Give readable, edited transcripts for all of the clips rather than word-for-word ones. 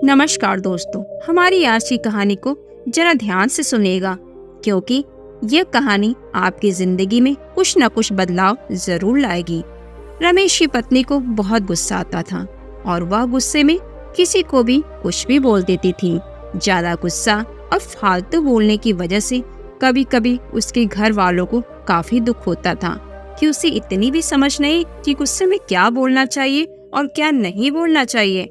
नमस्कार दोस्तों, हमारी आज की कहानी को जरा ध्यान से सुनिएगा क्योंकि यह कहानी आपकी जिंदगी में कुछ न कुछ बदलाव जरूर लाएगी। रमेश की पत्नी को बहुत गुस्सा आता था और वह गुस्से में किसी को भी कुछ भी बोल देती थी। ज्यादा गुस्सा और फालतू बोलने की वजह से कभी कभी उसके घर वालों को काफी दुख होता था कि उसे इतनी भी समझ नहीं कि गुस्से में क्या बोलना चाहिए और क्या नहीं बोलना चाहिए।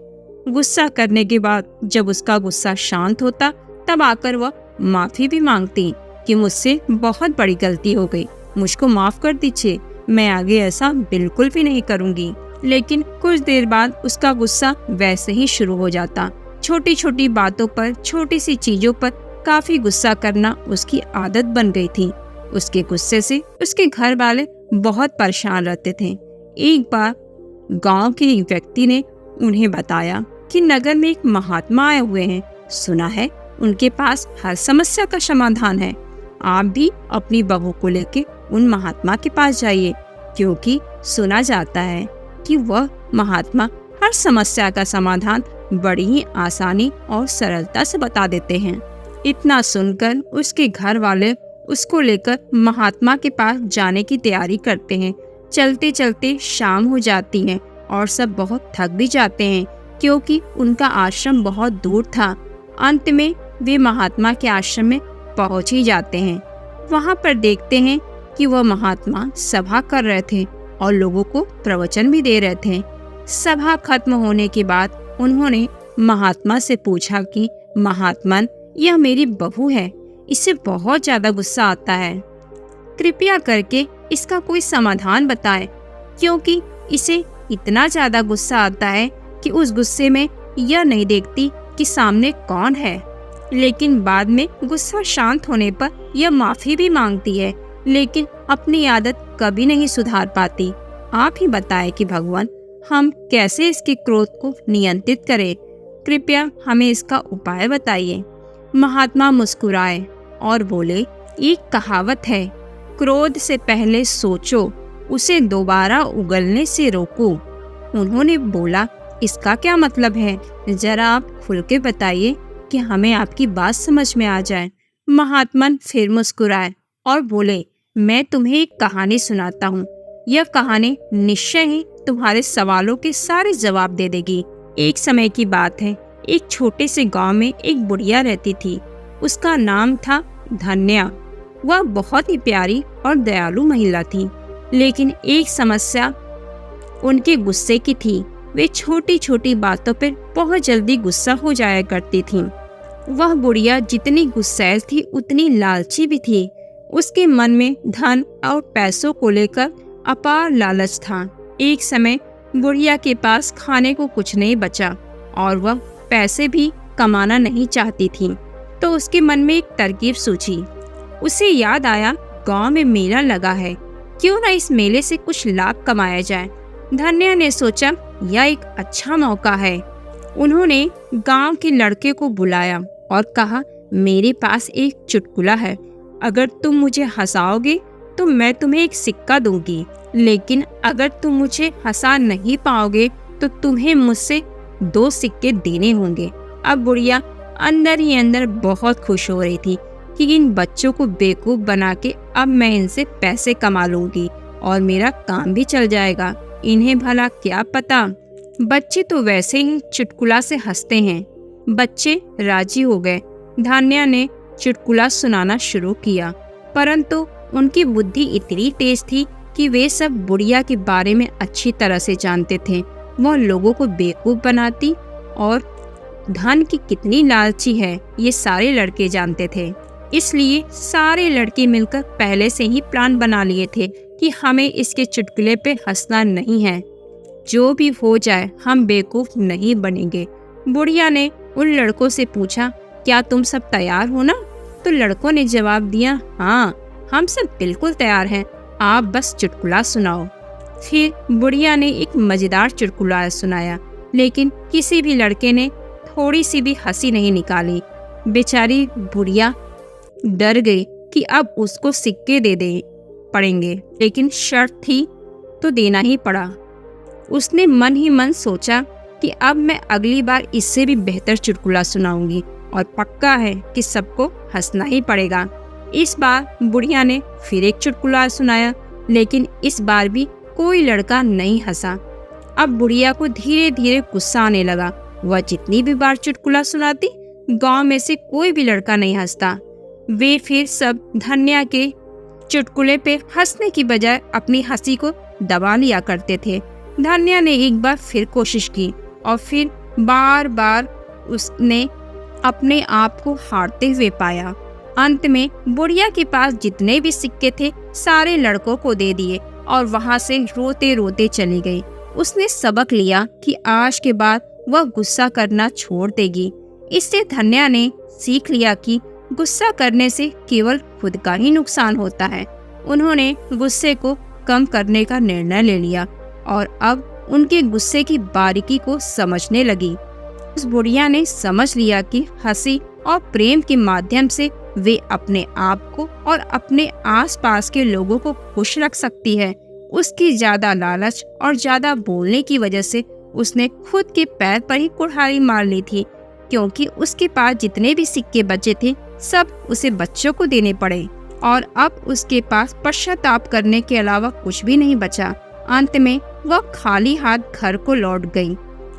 गुस्सा करने के बाद जब उसका गुस्सा शांत होता तब आकर वह माफी भी मांगती कि मुझसे बहुत बड़ी गलती हो गई, मुझको माफ कर दीजिए, मैं आगे ऐसा बिल्कुल भी नहीं करूंगी। लेकिन कुछ देर बाद उसका गुस्सा वैसे ही शुरू हो जाता। छोटी छोटी बातों पर, छोटी सी चीजों पर काफी गुस्सा करना उसकी आदत बन गई थी। उसके गुस्से से उसके घर वाले बहुत परेशान रहते थे। एक बार गांव के एक व्यक्ति ने उन्हें बताया कि नगर में एक महात्मा आए हुए हैं, सुना है उनके पास हर समस्या का समाधान है। आप भी अपनी बहू को लेकर उन महात्मा के पास जाइए क्योंकि सुना जाता है कि वह महात्मा हर समस्या का समाधान बड़ी ही आसानी और सरलता से बता देते हैं। इतना सुनकर उसके घर वाले उसको लेकर महात्मा के पास जाने की तैयारी करते हैं। चलते चलते शाम हो जाती है और सब बहुत थक भी जाते हैं क्योंकि उनका आश्रम बहुत दूर था। अंत में वे महात्मा के आश्रम में पहुंच ही जाते हैं। वहां पर देखते हैं कि वह महात्मा सभा कर रहे थे और लोगों को प्रवचन भी दे रहे थे। सभा खत्म होने के बाद उन्होंने महात्मा से पूछा कि महात्मन, यह मेरी बहू है, इसे बहुत ज्यादा गुस्सा आता है, कृपया करके इसका कोई समाधान बताएं क्योंकि इसे इतना ज्यादा गुस्सा आता है कि उस गुस्से में यह नहीं देखती कि सामने कौन है। लेकिन बाद में गुस्सा शांत होने पर यह माफी भी मांगती है, लेकिन अपनी आदत कभी नहीं सुधार पाती। आप ही बताएं कि भगवान, हम कैसे इसके क्रोध को नियंत्रित करें, कृपया हमें इसका उपाय बताइए। महात्मा मुस्कुराए और बोले, एक कहावत है, क्रोध से पहले सोचो, उसे दोबारा उगलने से रोको। उन्होंने बोला, इसका क्या मतलब है, जरा आप खुल के बताइए कि हमें आपकी बात समझ में आ जाए। महात्मन फिर मुस्कुराए और बोले, मैं तुम्हें एक कहानी सुनाता हूँ। यह कहानी निश्चय ही तुम्हारे सवालों के सारे जवाब दे देगी। एक समय की बात है, एक छोटे से गांव में एक बुढ़िया रहती थी। उसका नाम था धन्या। वह बहुत ही प्यारी और दयालु महिला थी, लेकिन एक समस्या उनके गुस्से की थी। वे छोटी छोटी बातों पर बहुत जल्दी गुस्सा हो जाया करती थीं। वह बुढ़िया जितनी गुस्सैल थी उतनी लालची भी थी। उसके मन में धन और पैसों को लेकर अपार लालच था। एक समय बुढ़िया के पास खाने को कुछ नहीं बचा और वह पैसे भी कमाना नहीं चाहती थी। तो उसके मन में एक तरकीब सूझी। उसे याद आया, गांव में मेला लगा है, क्यों न इस मेले से कुछ लाभ कमाया जाए। धन्या ने सोचा, यह एक अच्छा मौका है। उन्होंने गांव के लड़के को बुलाया और कहा, मेरे पास एक चुटकुला है, अगर तुम मुझे हंसाओगे तो मैं तुम्हें एक सिक्का दूंगी, लेकिन अगर तुम मुझे हंसा नहीं पाओगे तो तुम्हें मुझसे 2 सिक्के देने होंगे। अब बुढ़िया अंदर ही अंदर बहुत खुश हो रही थी कि इन बच्चों को बेवकूफ बना के अब मैं इनसे पैसे कमा लूंगी और मेरा काम भी चल जाएगा। इन्हें भला क्या पता, बच्चे तो वैसे ही चुटकुला से हंसते हैं। बच्चे राजी हो गए। धन्या ने चुटकुला सुनाना शुरू किया, परंतु उनकी बुद्धि इतनी तेज थी कि वे सब बुढ़िया के बारे में अच्छी तरह से जानते थे। वह लोगों को बेवकूफ बनाती और धन की कितनी लालची है ये सारे लड़के जानते थे। इसलिए सारे लड़के मिलकर पहले से ही प्लान बना लिए थे कि हमें इसके चुटकुले पे हंसना नहीं है, जो भी हो जाए हम बेवकूफ नहीं बनेंगे। बुढ़िया ने उन लड़कों से पूछा, क्या तुम सब तैयार हो ना? तो लड़कों ने जवाब दिया, हाँ हम सब बिल्कुल तैयार हैं, आप बस चुटकुला सुनाओ। फिर बुढ़िया ने एक मजेदार चुटकुला सुनाया, लेकिन किसी भी लड़के ने थोड़ी सी भी हंसी नहीं निकाली। बेचारी बुढ़िया डर गई कि अब उसको सिक्के दे पड़ेंगे, लेकिन शर्त थी तो देना ही पड़ा। उसने मन ही मन सोचा कि अब मैं अगली बार इससे भी बेहतर चुटकुला सुनाऊंगी और पक्का है कि सबको हंसना ही पड़ेगा। इस बार बुढ़िया ने फिर एक चुटकुला सुनाया, लेकिन इस बार भी कोई लड़का नहीं हंसा। अब बुढ़िया को धीरे धीरे गुस्सा आने लगा। वह जितनी भी बार चुटकुला सुनाती, गांव में से कोई भी लड़का नहीं हंसता। वे फिर सब धन्या के चुटकुले पे हंसने की बजाय अपनी हंसी को दबा लिया करते थे। धन्या ने एक बार फिर कोशिश की और फिर बार बार उसने अपने आप को हारते हुए पाया। अंत में बुढ़िया के पास जितने भी सिक्के थे सारे लड़कों को दे दिए और वहां से रोते रोते चली गई। उसने सबक लिया कि आज के बाद वह गुस्सा करना छोड़ देगी। इससे धन्या ने सीख लिया कि गुस्सा करने से केवल खुद का ही नुकसान होता है। उन्होंने गुस्से को कम करने का निर्णय ले लिया और अब उनके गुस्से की बारीकी को समझने लगी। उस बुढ़िया ने समझ लिया कि हंसी और प्रेम के माध्यम से वे अपने आप को और अपने आसपास के लोगों को खुश रख सकती है। उसकी ज्यादा लालच और ज्यादा बोलने की वजह से उसने खुद के पैर पर ही कुल्हाड़ी मार ली थी, क्योंकि उसके पास जितने भी सिक्के बचे थे सब उसे बच्चों को देने पड़े और अब उसके पास पश्चाताप करने के अलावा कुछ भी नहीं बचा। अंत में वह खाली हाथ घर को लौट गई।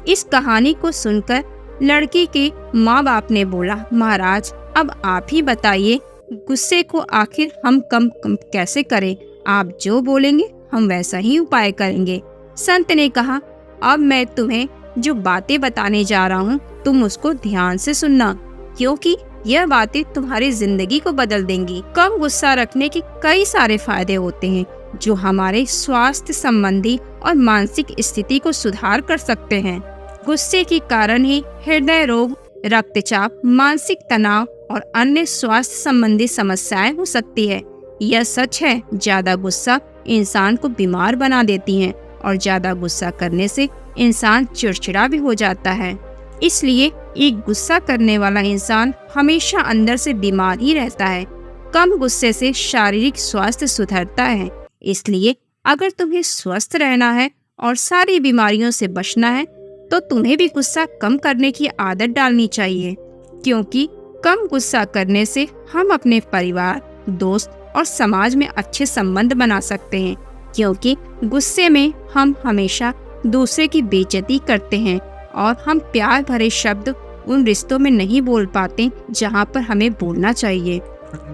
इस कहानी को सुनकर लड़की के माँ बाप ने बोला, महाराज अब आप ही बताइए, गुस्से को आखिर हम कम कैसे करें? आप जो बोलेंगे हम वैसा ही उपाय करेंगे। संत ने कहा, अब मैं तुम्हें जो बातें बताने जा रहा हूँ तुम उसको ध्यान से सुनना, क्योंकि यह बातें तुम्हारी जिंदगी को बदल देंगी। कम गुस्सा रखने के कई सारे फायदे होते हैं जो हमारे स्वास्थ्य संबंधी और मानसिक स्थिति को सुधार कर सकते हैं। गुस्से के कारण ही हृदय रोग, रक्तचाप, मानसिक तनाव और अन्य स्वास्थ्य संबंधी समस्याएं हो सकती है। यह सच है, ज्यादा गुस्सा इंसान को बीमार बना देती है और ज्यादा गुस्सा करने से इंसान चिड़चिड़ा भी हो जाता है। इसलिए एक गुस्सा करने वाला इंसान हमेशा अंदर से बीमार ही रहता है। कम गुस्से से शारीरिक स्वास्थ्य सुधरता है। इसलिए अगर तुम्हें स्वस्थ रहना है और सारी बीमारियों से बचना है तो तुम्हें भी गुस्सा कम करने की आदत डालनी चाहिए, क्योंकि कम गुस्सा करने से हम अपने परिवार, दोस्त और समाज में अच्छे संबंध बना सकते हैं। क्योंकि गुस्से में हम हमेशा दूसरे की बेइज्जती करते हैं और हम प्यार भरे शब्द उन रिश्तों में नहीं बोल पाते जहाँ पर हमें बोलना चाहिए।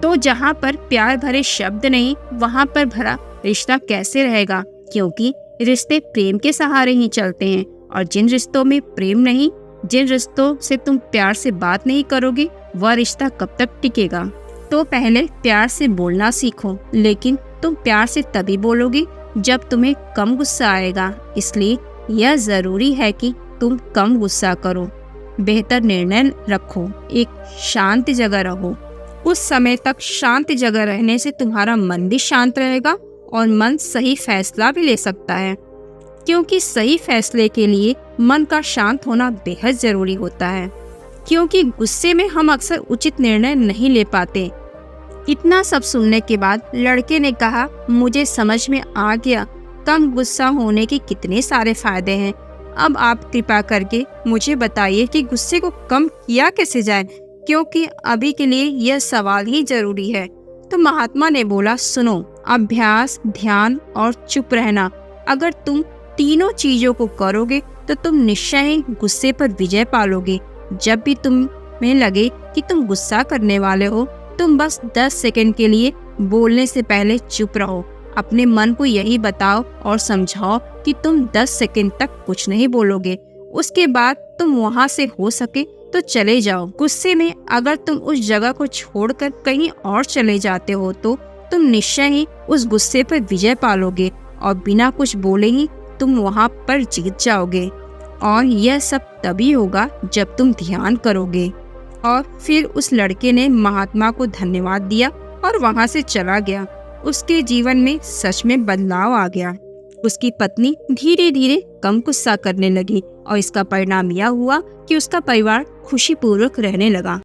तो जहाँ पर प्यार भरे शब्द नहीं, वहाँ पर भरा रिश्ता कैसे रहेगा? क्योंकि रिश्ते प्रेम के सहारे ही चलते हैं और जिन रिश्तों में प्रेम नहीं, जिन रिश्तों से तुम प्यार से बात नहीं करोगे, वह रिश्ता कब तक टिकेगा? तो पहले प्यार से बोलना सीखो, लेकिन तुम प्यार से तभी बोलोगे जब तुम्हें कम गुस्सा आएगा। इसलिए यह जरूरी है कि तुम कम गुस्सा करो, बेहतर निर्णय रखो, एक शांत जगह रहो। उस समय तक शांत जगह रहने से तुम्हारा मन भी शांत रहेगा और मन सही फैसला भी ले सकता है, क्योंकि सही फैसले के लिए मन का शांत होना बेहद जरूरी होता है। क्योंकि गुस्से में हम अक्सर उचित निर्णय नहीं ले पाते। इतना सब सुनने के बाद लड़के ने कहा, मुझे समझ में आ गया कम गुस्सा होने के कितने सारे फायदे हैं। अब आप कृपा करके मुझे बताइए कि गुस्से को कम किया कैसे जाए, क्योंकि अभी के लिए यह सवाल ही जरूरी है। तो महात्मा ने बोला, सुनो, अभ्यास, ध्यान और चुप रहना, अगर तुम तीनों चीजों को करोगे तो तुम निश्चय ही गुस्से पर विजय पालोगे। जब भी तुम्हें लगे कि तुम गुस्सा करने वाले हो, तुम बस 10 सेकंड के लिए बोलने से पहले चुप रहो। अपने मन को यही बताओ और समझाओ कि तुम 10 सेकंड तक कुछ नहीं बोलोगे। उसके बाद तुम वहां से हो सके तो चले जाओ। गुस्से में अगर तुम उस जगह को छोड़कर कहीं और चले जाते हो तो तुम निश्चय ही उस गुस्से पर विजय पालोगे और बिना कुछ बोले ही तुम वहां पर जीत जाओगे। और यह सब तभी होगा जब तुम ध्यान करोगे। और फिर उस लड़के ने महात्मा को धन्यवाद दिया और वहां से चला गया। उसके जीवन में सच में बदलाव आ गया। उसकी पत्नी धीरे धीरे कम गुस्सा करने लगी और इसका परिणाम यह हुआ कि उसका परिवार खुशीपूर्वक रहने लगा।